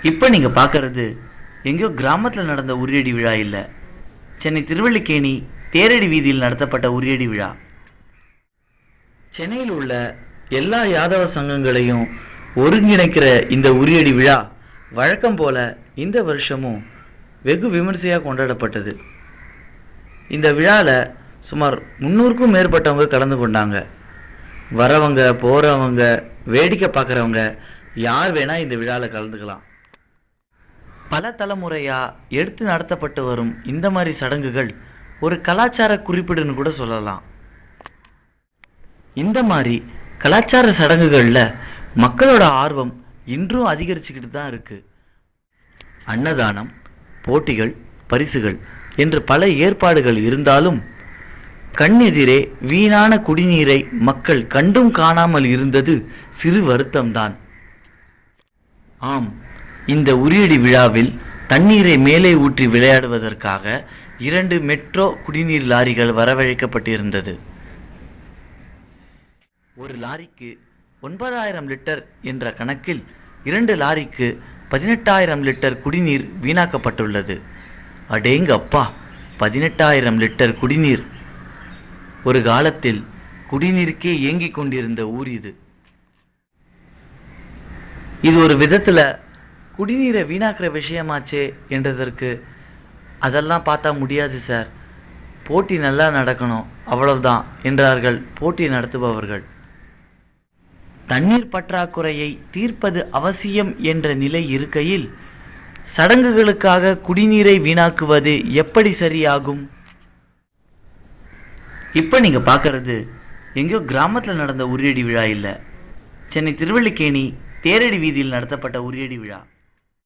இப்போ நீங்கள் பார்க்கறது எங்கேயோ கிராமத்தில் நடந்த உரியடி விழா இல்லை, சென்னை திருவல்லிக்கேணி தேரடி வீதியில் நடத்தப்பட்ட உரியடி விழா. சென்னையில் உள்ள எல்லா யாதவ சங்கங்களையும் ஒருங்கிணைக்கிற இந்த உரியடி விழா வழக்கம் போல இந்த வருஷமும் வெகு விமர்சையாக கொண்டாடப்பட்டது. இந்த விழாவில் சுமார் 300க்கும் மேற்பட்டவங்க கலந்து கொண்டாங்க. வரவங்க போகிறவங்க வேடிக்கை பார்க்குறவங்க யார் வேணால் இந்த விழாவில் கலந்துக்கலாம். பல தலைமுறையாக எடுத்து நடத்தப்பட்டு வரும் இந்த மாதிரி சடங்குகள் ஒரு கலாச்சார குறிப்பீடுன்னு கூட சொல்லலாம். இந்த மாதிரி கலாச்சார சடங்குகளில் மக்களோட ஆர்வம் இன்றும் அதிகரிச்சுக்கிட்டு தான் இருக்குது. அன்னதானம், போட்டிகள், பரிசுகள் என்று பல ஏற்பாடுகள் இருந்தாலும் கண்ணெதிரே வீணான குடிநீரை மக்கள் கண்டும் காணாமல் இருந்தது சிறு வருத்தம்தான். ஆம், இந்த உரியடி விழாவில் தண்ணீரை மேலே ஊற்றி விளையாடுவதற்காக 2 மெட்ரோ குடிநீர் லாரிகள் வரவழைக்கப்பட்டிருந்தது. ஒரு லாரிக்கு 9000 லிட்டர் என்ற கணக்கில் 2 லாரிக்கு 18,000 லிட்டர் குடிநீர் வீணாக்கப்பட்டுள்ளது. அடேங்கப்பா, 18,000 லிட்டர் குடிநீர்! ஒரு காலத்தில் குடிநீருக்கே ஏங்கிக் கொண்டிருந்த ஊர் இது. இது ஒரு விதத்தில் குடிநீரை வீணாக்கிற விஷயமாச்சே என்றதற்கு அதெல்லாம் பார்த்தா முடியாது சார், போட்டி நல்லா நடக்கணும் அவ்வளவுதான் என்றார்கள் போட்டி நடத்துபவர்கள். தண்ணீர் பற்றாக்குறையை தீர்ப்பது அவசியம் என்ற நிலை இருக்கையில் சடங்குகளுக்காக குடிநீரை வீணாக்குவது எப்படி சரியாகும்? இப்போ நீங்கள் பார்க்கறது எங்கேயோ கிராமத்தில் நடந்த உரியடி விழா இல்லை, சென்னை திருவல்லிக்கேணி தேரடி வீதியில் நடத்தப்பட்ட உரியடி விழா.